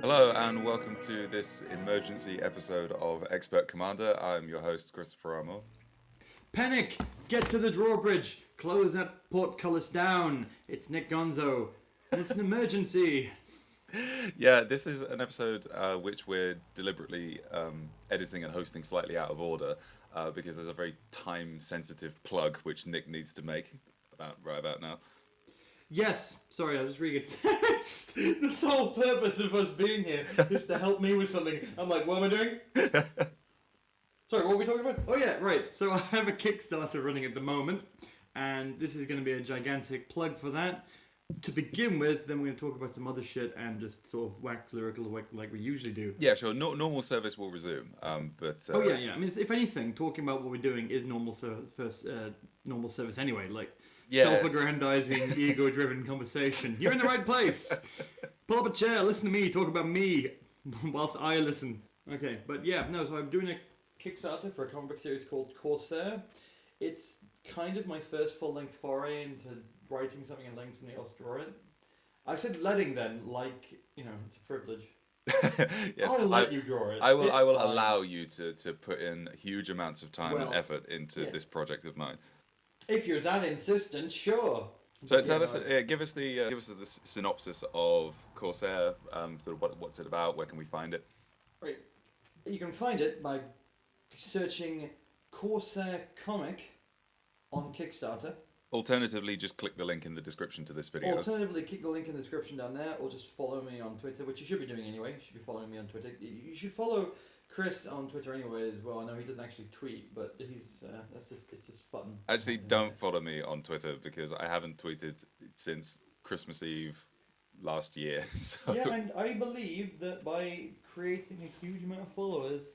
Hello and welcome to this emergency episode of Expert Commander. I'm your host, Christopher Armour. Panic! Get to the drawbridge! Close that portcullis down! It's Nick Gonzo, and it's an emergency! Yeah, this is an episode which we're deliberately editing and hosting slightly out of order because there's a very time-sensitive plug which Nick needs to make right about now. Yes! Sorry, I was just reading a text! The sole purpose of us being here is to help me with something. I'm like, what am I doing? Sorry, what were we talking about? Oh yeah, right. So I have a Kickstarter running at the moment, and this is going to be a gigantic plug for that. To begin with, then we're going to talk about some other shit and just sort of wax lyrical like we usually do. Yeah, sure. Normal service will resume, but Oh yeah. I mean, if anything, talking about what we're doing is normal service anyway. Like self-aggrandizing, ego-driven conversation. You're in the right place. Pull up a chair, listen to me, talk about me, whilst I listen. Okay, but yeah, no. So I'm doing a Kickstarter for a comic book series called Corsair. It's kind of my first full-length foray into writing something and letting somebody else draw it. I said letting then, like, it's a privilege. Yes, I'll let you draw it. I will fine. allow you to put in huge amounts of time and effort into this project of mine. If you're that insistent, sure. So give us the synopsis of Corsair. Sort of what's it about? Where can we find it? Right, you can find it by searching Corsair comic on Kickstarter. Alternatively, just click the link in the description to this video. Alternatively, click the link in the description down there, or just follow me on Twitter, which you should be doing anyway. You should be following me on Twitter. You should follow Chris on Twitter anyway as well. I know he doesn't actually tweet, but it's just fun. Actually, don't follow me on Twitter because I haven't tweeted since Christmas Eve last year. So. Yeah, and I believe that by creating a huge amount of followers,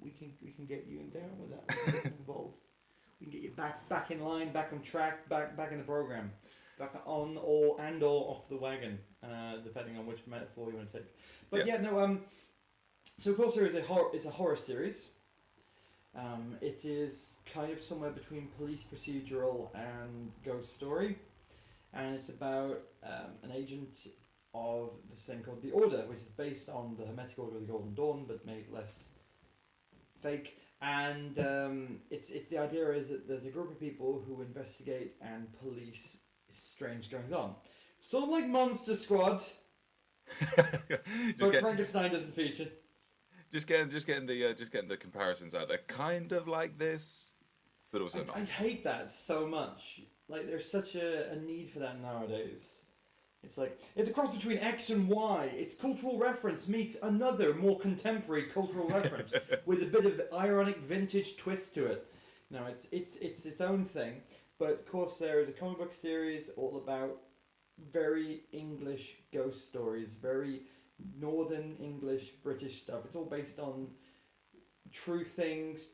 we can get you in down with that. We can get involved. We can get you back in line, back on track, back in the program, back on or off the wagon, depending on which metaphor you want to take. But so Corsair is a horror series. It is kind of somewhere between police procedural and ghost story, and it's about an agent of this thing called the Order, which is based on the Hermetic Order of the Golden Dawn, but made less fake. And it's the idea is that there's a group of people who investigate and police strange goings on, sort of like Monster Squad, but Frankenstein doesn't feature. Just getting the comparisons out there, kind of like this, but also not. I hate that so much. Like, there's such a need for that nowadays. It's like, it's a cross between X and Y. It's cultural reference meets another more contemporary cultural reference with a bit of ironic vintage twist to it. No, it's its own thing. But Corsair is a comic book series all about very English ghost stories, very Northern English British stuff. It's all based on true things,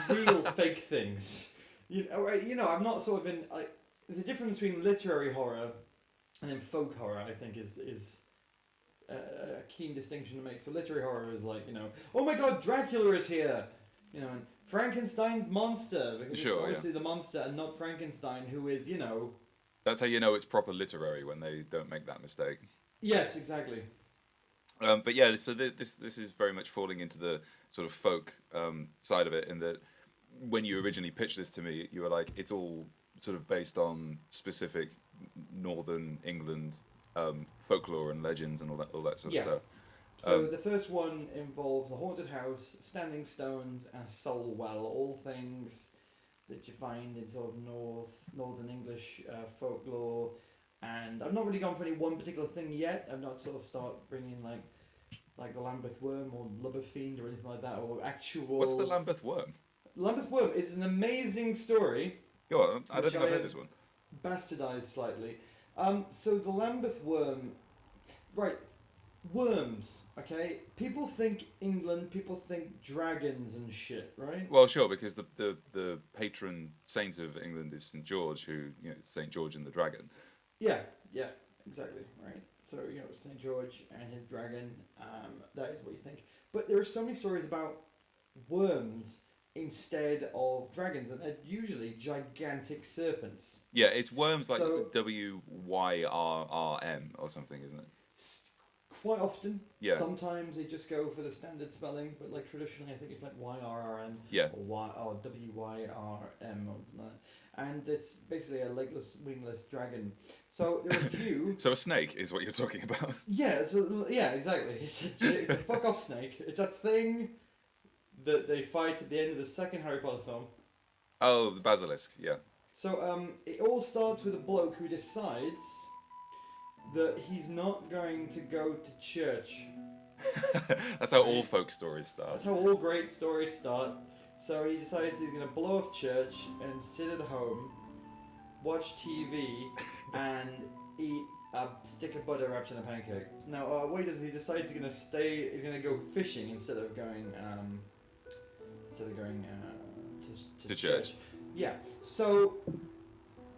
real fake things. I'm not sort of in. There's a difference between literary horror and then folk horror. I think is a keen distinction to make. So literary horror is like, oh my God, Dracula is here, and Frankenstein's monster, because it's obviously the monster and not Frankenstein, who is That's how you know it's proper literary, when they don't make that mistake. Yes, exactly. But yeah, so this is very much falling into the sort of folk side of it, in that when you originally pitched this to me, you were like, it's all sort of based on specific Northern England folklore and legends and all that sort of stuff. So the first one involves a haunted house, standing stones, and a soul well, all things that you find in sort of Northern English folklore. And I've not really gone for any one particular thing yet. I've not sort of start bringing like the Lambeth Worm or Lubber Fiend or anything like that, or actual... What's the Lambeth Worm? Lambeth Worm is an amazing story. Go on, I don't think I've heard this one. Bastardized slightly. So the Lambeth Worm... Right, worms, okay? People think England, people think dragons and shit, right? Well, sure, because the patron saint of England is St. George, who, St. George and the Dragon. Yeah, exactly, right. So, St. George and his dragon, that is what you think. But there are so many stories about worms instead of dragons, and they're usually gigantic serpents. Yeah, it's worms like WYRRM or something, isn't it? Quite often. Yeah. Sometimes they just go for the standard spelling, but like traditionally, I think it's like YRRM Yeah. or WYRM, and it's basically a legless, wingless dragon. So there are a few. So a snake is what you're talking about. Yeah, exactly. It's a fuck off snake. It's a thing that they fight at the end of the second Harry Potter film. Oh, the basilisk. Yeah. So it all starts with a bloke who decides that he's not going to go to church. That's how all folk stories start. That's how all great stories start. So he decides he's going to blow off church and sit at home, watch TV, and eat a stick of butter wrapped in a pancake. Now, what he does is he decides he's going to go fishing instead of going to church. Yeah. So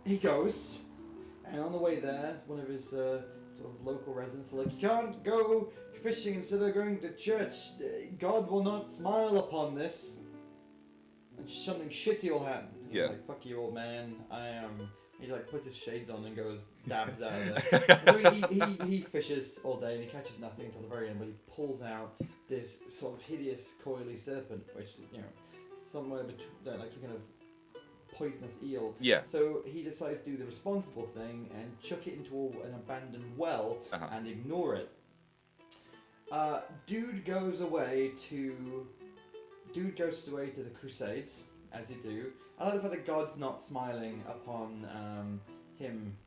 he goes, and on the way there, one of his sort of local residents are like, "You can't go fishing instead of going to church. God will not smile upon this, and something shitty will happen." And Yeah. He's like, "Fuck you, old man. I am." He like puts his shades on and goes dabs out of there. So he fishes all day and he catches nothing until the very end, but he pulls out this sort of hideous coily serpent, which somewhere between like some kind of poisonous eel. Yeah. So he decides to do the responsible thing and chuck it into an abandoned well and ignore it. Dude goes away to the Crusades, as you do. I like the fact that God's not smiling upon him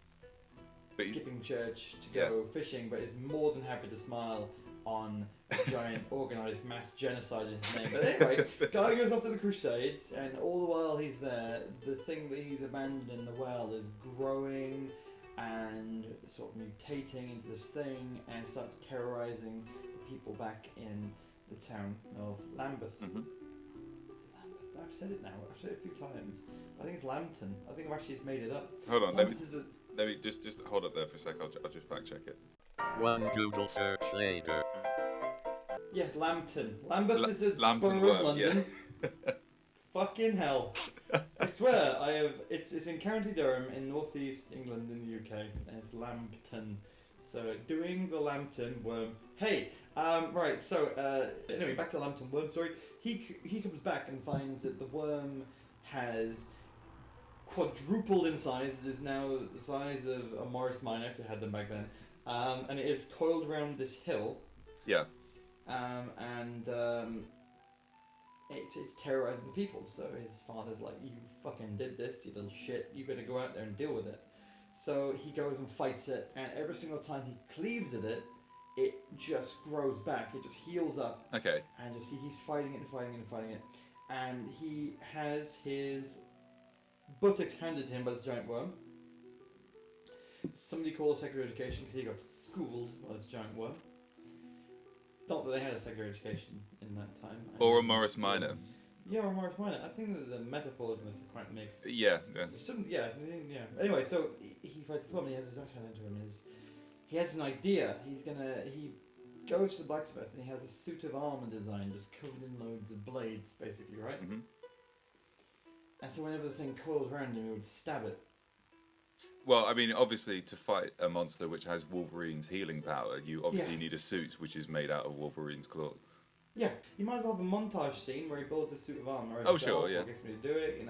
skipping church to go fishing, but is more than happy to smile on a giant organised mass genocide in his name. But anyway, guy goes off to the Crusades, and all the while he's there, the thing that he's abandoned in the well is growing and sort of mutating into this thing, and starts terrorising the people back in the town of Lambeth. Mm-hmm. Lambeth. I've said it now. I've said it a few times. I think it's Lambton. I think I've actually just made it up. Hold on. Let me just hold up there for a sec. I'll just fact check it. One Google search later. Yeah, Lambton. Lambeth is a Lambton borough of worm, London. Fucking hell. I swear, it's in County Durham in northeast England in the UK, and it's Lambton. So, doing the Lambton worm. Hey, right, so, anyway, back to Lambton worm, sorry. He comes back and finds that the worm has quadrupled in size. It is now the size of a Morris Minor, if they had them back then. And it is coiled around this hill. Yeah. It's terrorizing the people. So his father's like, "You fucking did this, you little shit. You better go out there and deal with it." So he goes and fights it, and every single time he cleaves at it, it just grows back. It just heals up. Okay. And just he keeps fighting it and fighting it and fighting it. And he has his buttocks handed to him by this giant worm. Somebody called Secretary of Education because he got schooled by this giant worm. Not that they had a Secretary of Education in that time. Or a Morris Minor. Yeah, or a Morris Minor. I think that the metaphors in this are quite mixed. Yeah. Yeah. Anyway, so he fights the worm and he has his axe handed to him. He has an idea. He goes to the blacksmith and he has a suit of armor design just covered in loads of blades, basically, right? Mm-hmm. And so whenever the thing coils around him, he would stab it. Well, I mean, obviously, to fight a monster which has Wolverine's healing power, you obviously need a suit which is made out of Wolverine's claws. Yeah, you might as well have a montage scene where he builds a suit of armor. Oh, sure, yeah. Gets me to do it,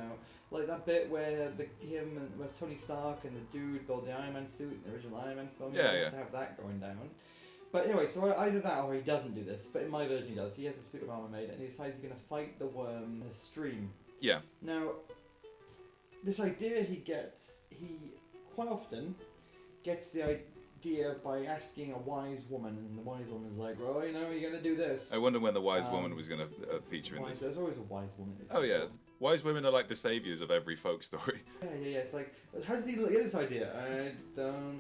like that bit where where Tony Stark and the dude build the Iron Man suit in the original Iron Man film. Yeah. To have that going down. But anyway, so either that or he doesn't do this. But in my version, he does. He has a suit of armor made, and he decides he's going to fight the worm in a stream. Yeah. Now, this idea he quite often gets the idea by asking a wise woman, and the wise woman's like, "Well, you're going to do this." I wonder when the wise woman was going to feature in this. There's always a wise woman. Oh, yeah. Wise women are like the saviours of every folk story. Yeah. It's like, how does he get this idea?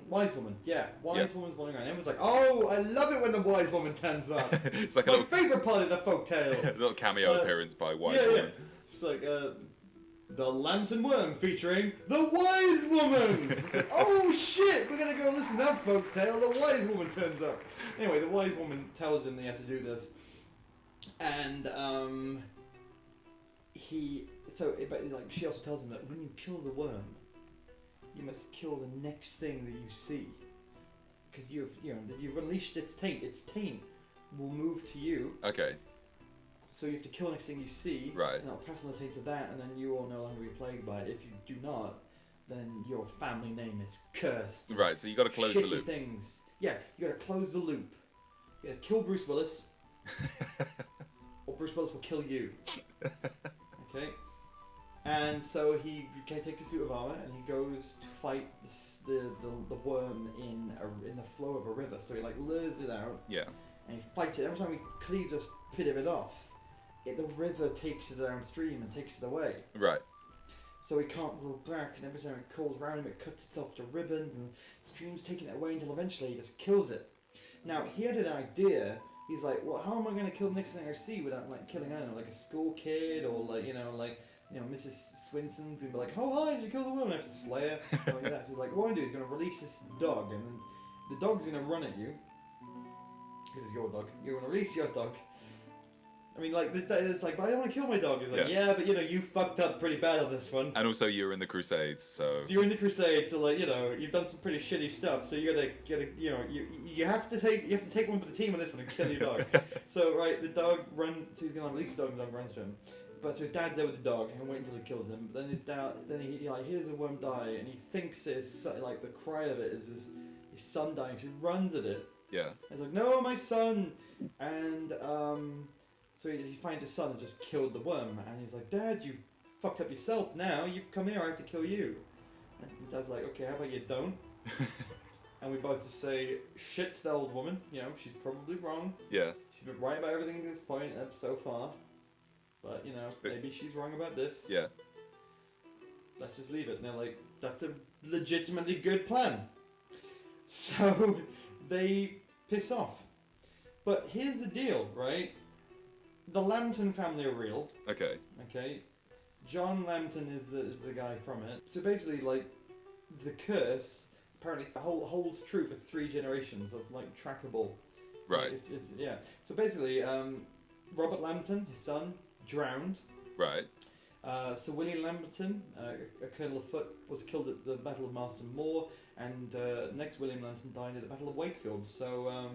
Wise woman. Yeah, wise woman's wandering around. Everyone's like, "Oh, I love it when the wise woman turns up." It's like my favourite part of the folk tale. a little cameo appearance by wise woman. It's like, the Lambton Worm featuring the Wise Woman. It's like, oh shit, we're gonna go listen to that folk tale. The Wise Woman turns up. Anyway, the Wise Woman tells him that he has to do this, and she also tells him that when you kill the worm, you must kill the next thing that you see. because you've unleashed its taint. Its taint will move to you. Okay. So you have to kill anything you see. Right. And that'll pass on the taint to that, and then you will no longer be plagued by it. If you do not, then your family name is cursed. Right. So you got to close the Shitty loop. things. Yeah, you got to close the loop. You got to kill Bruce Willis, or Bruce Willis will kill you. Okay. And so he takes a suit of armor and he goes to fight the worm in the flow of a river. So he like lures it out. Yeah. And he fights it. Every time he cleaves a bit of it off, the river takes it downstream and takes it away. Right. So he can't go back, and every time it crawls around him, it cuts itself to ribbons, and the stream's taking it away until eventually he just kills it. Now, he had an idea. He's like, well, how am I going to kill the next thing I see without like killing, I don't know, like a school kid, or like, Mrs. Swinson to be like, oh, hi, did you kill the woman? I have to slay her. So he's like, what do I do? He's going to release this dog, and then the dog's going to run at you. Because it's your dog. You're going to release your dog. I mean, like, it's like, but I don't want to kill my dog. He's like, yeah, but, you fucked up pretty bad on this one. And also, you're in the Crusades, so... So you're in the Crusades, so, like, you've done some pretty shitty stuff, so you gotta, you have to take one for the team on this one and kill your dog. So, right, the dog runs, so he's going to release the dog, and the dog runs to him. But so his dad's there with the dog, and wait until he kills him. But then his dad, he like hears a worm die, and he thinks it's like the cry of it is his son dying. So he runs at it. Yeah. He's like, no, my son, and so he finds his son has just killed the worm, and he's like, Dad, you fucked up yourself. Now you've come here, I have to kill you. And the dad's like, okay, how about you don't? And we both just say shit to the old woman. She's probably wrong. Yeah. She's been right about everything at this point so far. But, maybe she's wrong about this. Yeah. Let's just leave it. And they're like, that's a legitimately good plan. So they piss off. But here's the deal, right? The Lambton family are real. Okay. Okay. John Lambton is the guy from it. So basically, like, the curse apparently holds true for 3 generations of, like, trackable. Right. Yeah. So basically, Robert Lambton, his son, drowned. Right. Sir William Lambton, a colonel of foot, was killed at the Battle of Marston Moor, and next William Lambton died at the Battle of Wakefield. So,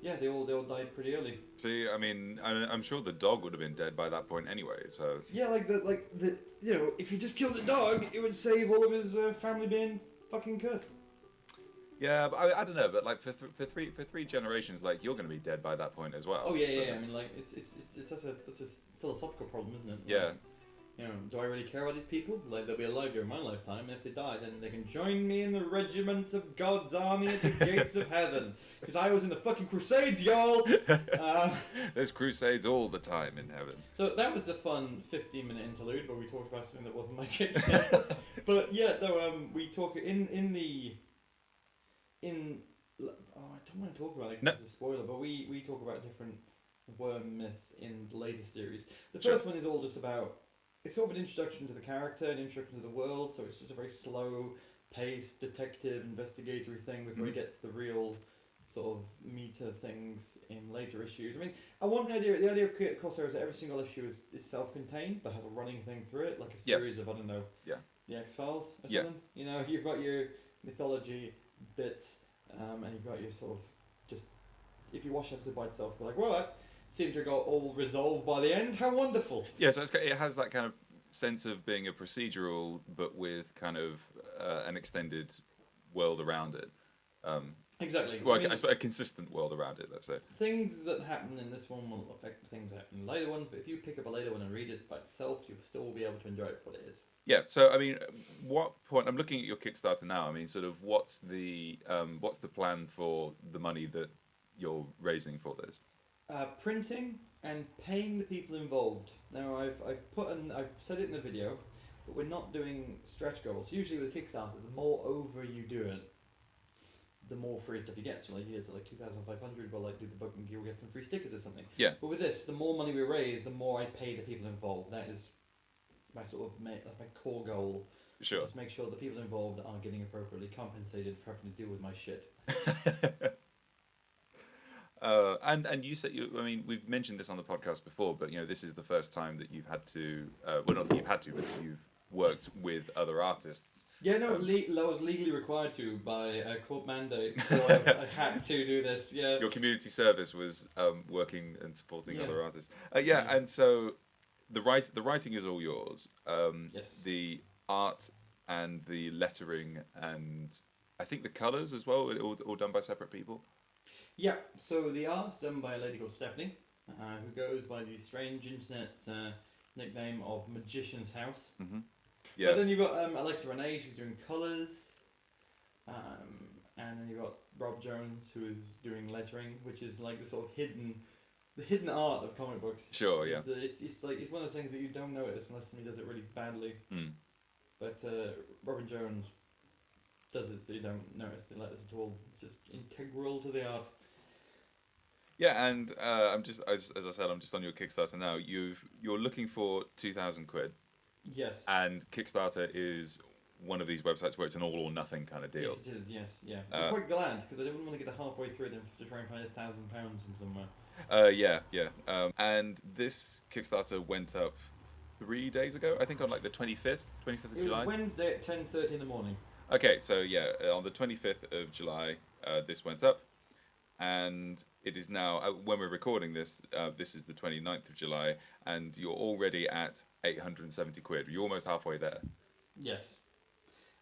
yeah, they all died pretty early. See, I mean, I'm sure the dog would have been dead by that point anyway. So. Yeah, if he just killed a dog, it would save all of his family being fucking cursed. Yeah, but I don't know. But like for three generations, like you're going to be dead by that point as well. Oh yeah, so. yeah. I mean, like it's that's a philosophical problem, isn't it? Yeah. Like, do I really care about these people? Like they'll be alive during my lifetime, and if they die, then they can join me in the regiment of God's army at the gates of heaven. Because I was in the fucking Crusades, y'all. There's crusades all the time in heaven. So that was a fun 15-minute interlude where we talked about something that wasn't my Kickstarter. But yeah, though we talk I don't want to talk about it because it's a spoiler, but we talk about different worm myth in the latest series. The first one is all just about, it's sort of an introduction to the character, an introduction to the world, so it's just a very slow-paced detective investigatory thing before we get to the real sort of meat of things in later issues. I mean, I want the idea of Crosshairs is that every single issue is self-contained, but has a running thing through it, like a series of, I don't know, the X-Files or something. You've got your mythology bits, and you've got your sort of just, if you watch an episode by itself, you're like, well, that seemed to have got all resolved by the end. How wonderful! Yeah, so it has that kind of sense of being a procedural, but with kind of an extended world around it. Exactly. Well, I suppose a consistent world around it, let's say. Things that happen in this one will affect things that happen in later ones, but if you pick up a later one and read it by itself, you'll still be able to enjoy it for what it is. Yeah, so I mean, what point? I'm looking at your Kickstarter now. I mean, sort of, what's the plan for the money that you're raising for this? Printing and paying the people involved. Now, I've said it in the video, but we're not doing stretch goals. Usually with Kickstarter, the more over you do it, the more free stuff you get. So like you get to like 2,500, we'll like do the book and you'll get some free stickers or something. Yeah. But with this, the more money we raise, the more I pay the people involved. That is my sort of my core goal. Sure. Just make sure the people involved are getting appropriately compensated for having to deal with my shit. And you said I mean, we've mentioned this on the podcast before, but this is the first time that you've had to. Well, not that you've had to, but you've worked with other artists. Yeah, no, I was legally required to by a court mandate, so I had to do this. Yeah. Your community service was working and supporting Yeah. other artists. Yeah. And so the writing is all yours. Yes. The art and the lettering and I think the colours as well, all done by separate people. Yeah, so the art's done by a lady called Stephanie, who goes by the strange internet nickname of Magician's House. Mm-hmm. But Yeah. then you've got Alexa Renee, she's doing colours. And then you've got Rob Jones, who is doing lettering, which is like the sort of hidden art of comic books. Sure, yeah. It's like it's one of those things that you don't notice unless somebody does it really badly. Mm. But Robin Jones does it so you don't notice the letters at all. It's just integral to the art. Yeah, and I'm just as I said, I'm just on your Kickstarter now. You're looking for £2,000, Yes. and Kickstarter is one of these websites where it's an all or nothing kind of deal. Yes, it is. Yes, yeah. I'm quite glad because I didn't want to get halfway through them to try and find £1,000 from somewhere. Yeah. And this Kickstarter went up 3 days ago, I think, on like the 25th of It July. was Wednesday at 10:30 in the morning. Okay, so yeah, on the 25th of July, this went up, and it is now, when we're recording this, this is the 29th of July, and you're already at £870. You're almost halfway there. Yes.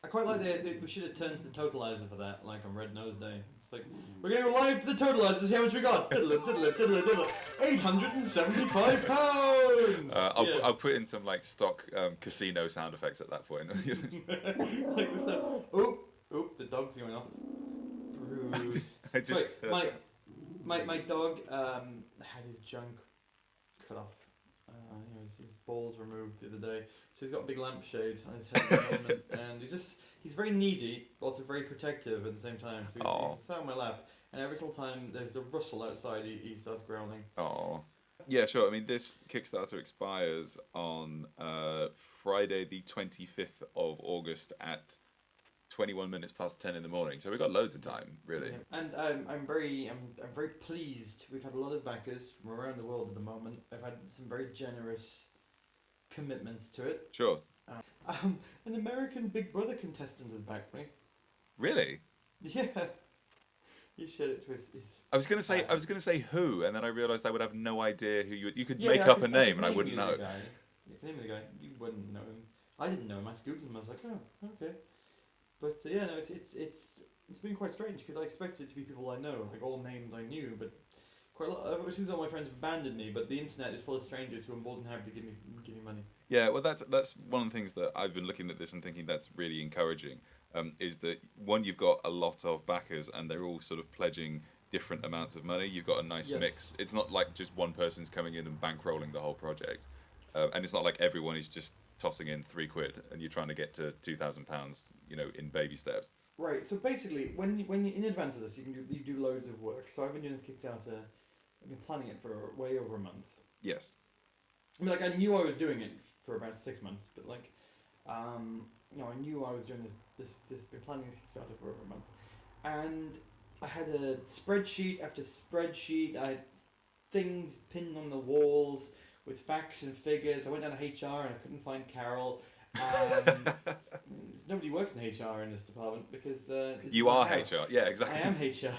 I quite like we should have turned to the totalizer for that, like on Red Nose Day. It's like, we're going to go live to the totalizer, see how much we got. £875. I'll put in some like stock casino sound effects at that point. Like the sound. Oop, the dog's going off. Bruce. I just Wait, my dog had his junk cut off. His balls removed the other day. So he's got a big lampshade on his head at the moment, and he's very needy, but also very protective at the same time. So he's sat on my lap, and every single time there's a rustle outside, he starts growling. Oh. Yeah, sure. I mean, this Kickstarter expires on Friday, the 25th of August at 21 minutes past 10 in the morning. So we've got loads of time, really. Yeah. And I'm very pleased. We've had a lot of backers from around the world at the moment. I've had some very generous commitments to it. Sure. An American Big Brother contestant has backed me. Really? Yeah. He shared it to his I was gonna say who, and then I realised I would have no idea who you could Yeah, make I up could- a name could and I name wouldn't you the know. guy. You can name the guy. You wouldn't know him. I didn't know him. I googled him. I was like, oh, okay. But yeah, no, it's been quite strange because I expected it to be people I know, like all names I knew, but quite a lot. It seems all my friends have abandoned me, but the internet is full of strangers who are more than happy to give me money. Yeah, well, that's one of the things that I've been looking at this and thinking that's really encouraging. Is that one, you've got a lot of backers and they're all sort of pledging different amounts of money. You've got a nice Yes. mix. It's not like just one person's coming in and bankrolling the whole project, and it's not like everyone is just tossing in £3 and you're trying to get to £2,000, in baby steps. Right. So basically, when you in advance of this, you do loads of work. So I've been doing this Kickstarter. I've been planning it for way over a month. Yes. I mean, like I knew I was doing it for about 6 months, but like, I knew I was doing this been planning this Kickstarter for over a month, and I had a spreadsheet after spreadsheet. I had things pinned on the walls with facts and figures. I went down to HR and I couldn't find Carol. Nobody works in HR in this department because this You is my are house. HR. Yeah, exactly. I am HR.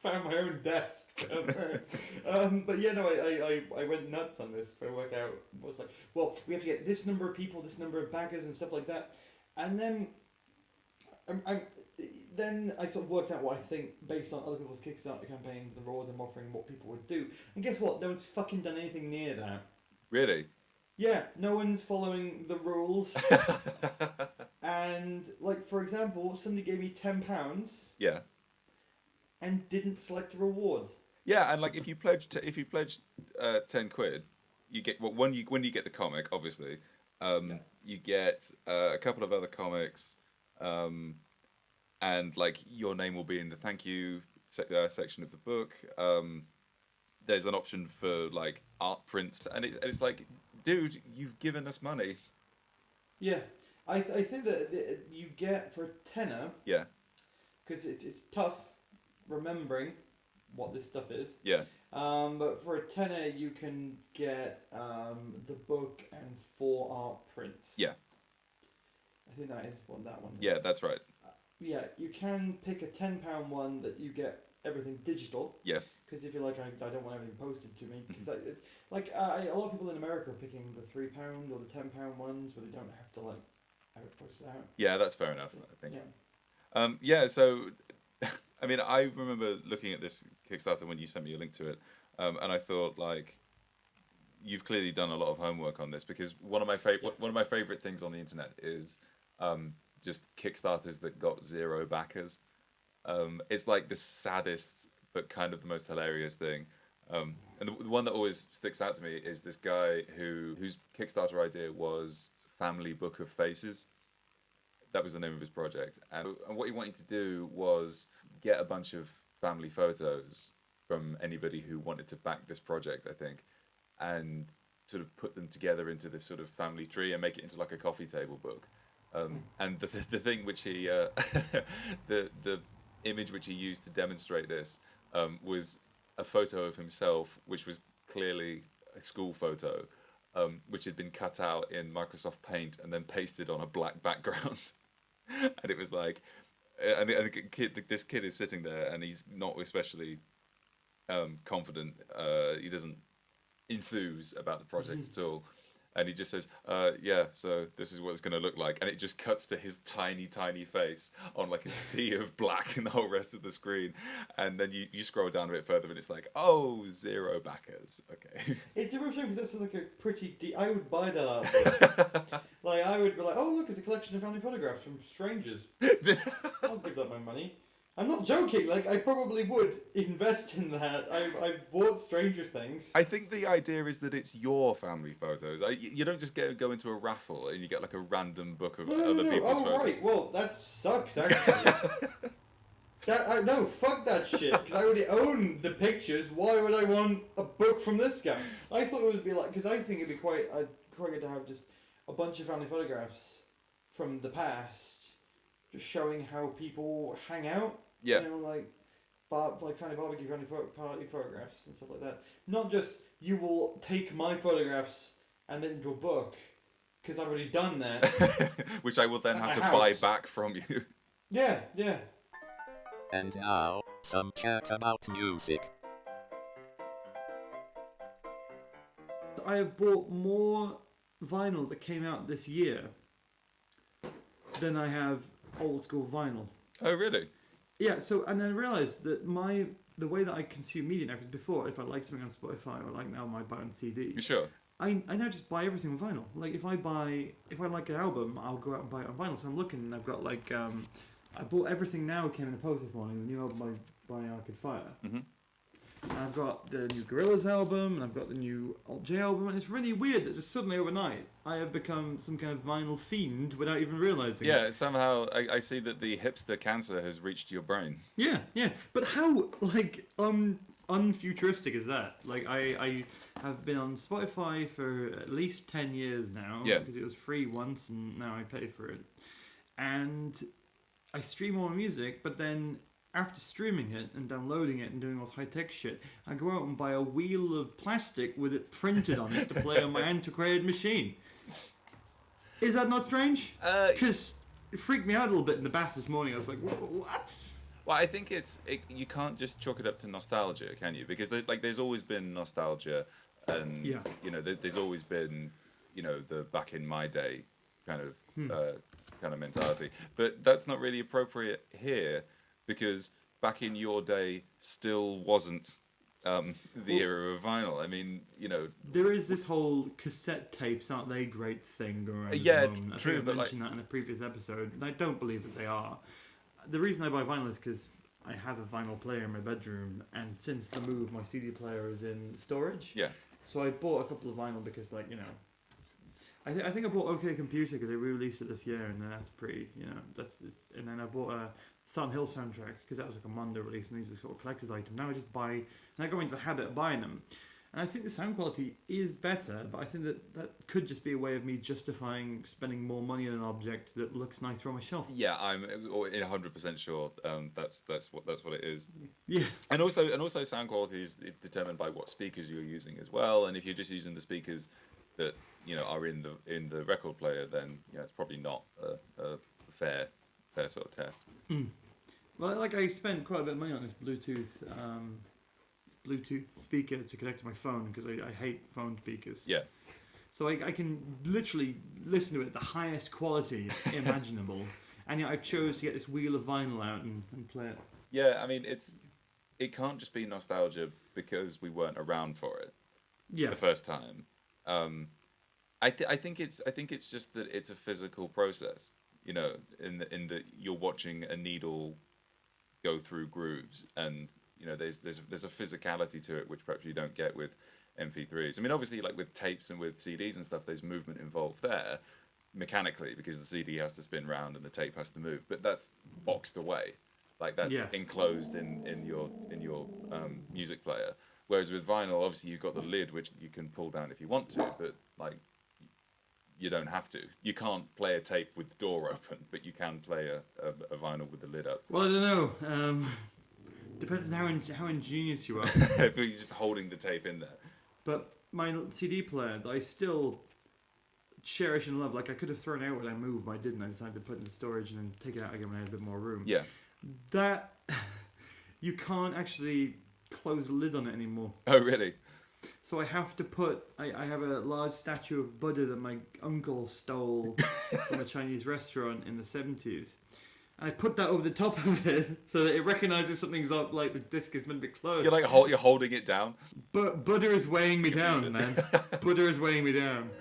Found my own desk. But yeah, no, I went nuts on this to work out what's like. Well, we have to get this number of people, this number of backers, and stuff like that. And then, then I sort of worked out what I think based on other people's Kickstarter campaigns, the rewards I'm offering, what people would do. And guess what? No one's fucking done anything near that. Really? Yeah, no one's following the rules. And like, for example, somebody gave me £10. Yeah. And didn't select a reward. Yeah, and like if you pledge £10, you get when you get the comic, obviously, you get a couple of other comics, and like your name will be in the thank you section of the book. There's an option for like art prints, and it's like, dude, you've given us money. Yeah, I think that you get for a tenner. Yeah. Because it's tough remembering what this stuff is. Yeah. But for a tenner, you can get the book and 4 art prints. Yeah. I think that is what that one is. Yeah, that's right. Yeah, you can pick a £10 one that you get everything digital. Yes. Because if you're like, I don't want everything posted to me. Because it's like a lot of people in America are picking the £3 or the £10 ones where they don't have to like have it posted out. Yeah, that's fair enough, I think. Yeah. Yeah, so, I mean, I remember looking at this Kickstarter when you sent me a link to it, and I thought, like, you've clearly done a lot of homework on this, because one of my favorite things on the internet is just Kickstarters that got 0 backers. It's like the saddest but kind of the most hilarious thing. And the one that always sticks out to me is this guy whose Kickstarter idea was Family Book of Faces. That was the name of his project. And what he wanted to do was get a bunch of family photos from anybody who wanted to back this project, I think, and sort of put them together into this sort of family tree and make it into like a coffee table book. And the thing which he, the image which he used to demonstrate this was a photo of himself, which was clearly a school photo, which had been cut out in Microsoft Paint and then pasted on a black background. And it was like, and this kid is sitting there and he's not especially confident. He doesn't enthuse about the project at all. And he just says, yeah, so this is what it's going to look like. And it just cuts to his tiny, tiny face on like a sea of black in the whole rest of the screen. And then you scroll down a bit further and it's like, oh, 0 backers. Okay. It's a real shame because that's like a pretty I would buy that art. Like, I would be like, oh, look, it's a collection of family photographs from strangers. I'll give that my money. I'm not joking, like, I probably would invest in that. I bought Stranger Things. I think the idea is that it's your family photos. You don't just go into a raffle and you get like a random book of other people's photos. Oh, right, well, that sucks, actually. No, fuck that shit, because I already own the pictures. Why would I want a book from this guy? I thought it would be like, because I think it'd be quite good to have just a bunch of family photographs from the past, just showing how people hang out. Yeah. You know, like family barbecue, family party photographs and stuff like that. Not just, you will take my photographs and make them into a book, because I've already done that. Which I will then At have to my buy house. back from you. Yeah, yeah. And now, some chat about music. I have bought more vinyl that came out this year than I have old school vinyl. Oh, really? Yeah, so, and I realised that the way that I consume media now, because before, if I like something on Spotify or like an album, I buy it on CD. You sure? I now just buy everything on vinyl. Like, if I like an album, I'll go out and buy it on vinyl. So I'm looking and I've got like, I bought Everything Now came in the post this morning, the new album by Arcade Fire. Mm-hmm. And I've got the new Gorillaz album, and I've got the new Alt J album, and it's really weird that just suddenly overnight I have become some kind of vinyl fiend without even realising it. Yeah, somehow I see that the hipster cancer has reached your brain. Yeah, yeah. But how, like, unfuturistic is that? Like, I have been on Spotify for at least 10 years now. Yeah. Because it was free once, and now I pay for it. And I stream all my music, but then after streaming it and downloading it and doing all this high-tech shit, I go out and buy a wheel of plastic with it printed on it to play on my antiquated machine. Is that not strange? Because it freaked me out a little bit in the bath this morning. I was like, what? Well, I think you can't just chalk it up to nostalgia, can you? Because there's always been nostalgia, and Yeah. you know, there's always been, you know, the back in my day kind of mentality. But that's not really appropriate here, because back in your day still wasn't the era of vinyl. I mean, you know, There is this whole cassette tapes, aren't they great thing going around Yeah, at the moment. true, I think I but mentioned that in a previous episode, and I don't believe that they are. The reason I buy vinyl is because I have a vinyl player in my bedroom, and since the move, my CD player is in storage. yeah, So I bought a couple of vinyl because, like, you know, I think I bought OK Computer because they re-released it this year, and that's pretty, you know, and then I bought a Silent Hill soundtrack because that was like a Mondo release, and these are sort of collector's items. Now I just buy, and I go into the habit of buying them. And I think the sound quality is better, but I think that could just be a way of me justifying spending more money on an object that looks nicer on my shelf. Yeah, I'm 100% sure that's what it is. Yeah. And also sound quality is determined by what speakers you're using as well. And if you're just using the speakers that are in the record player, then it's probably not a fair sort of test. Well, like I spent quite a bit of money on this Bluetooth speaker to connect to my phone because I hate phone speakers. Yeah. So I can literally listen to it at the highest quality imaginable, and yet I've chose to get this wheel of vinyl out and play it. Yeah, I mean it can't just be nostalgia because we weren't around for it the first time. I think it's just that it's a physical process, in that you're watching a needle go through grooves, and there's a physicality to it which perhaps you don't get with MP3s. I mean, obviously, like with tapes and with CDs and stuff, there's movement involved there mechanically because the CD has to spin round and the tape has to move, but that's boxed away, like that's enclosed in your music player. Whereas with vinyl, obviously you've got the lid which you can pull down if you want to, but like you don't have to. You can't play a tape with the door open, but you can play a vinyl with the lid up. Well, I don't know. Depends on how ingenious you are. But you're just holding the tape in there. But my CD player that I still cherish and love, like I could have thrown out when I moved, but I didn't. I decided to put it in storage and then take it out again when I had a bit more room. Yeah. That you can't actually close the lid on it anymore. Oh, really? So I have to put. I have a large statue of Buddha that my uncle stole from a Chinese restaurant in the 70s. And I put that over the top of it so that it recognises something's up, like the disc is meant to be closed. You're like you're holding it down. But Buddha is weighing me down, man. Buddha is weighing me down.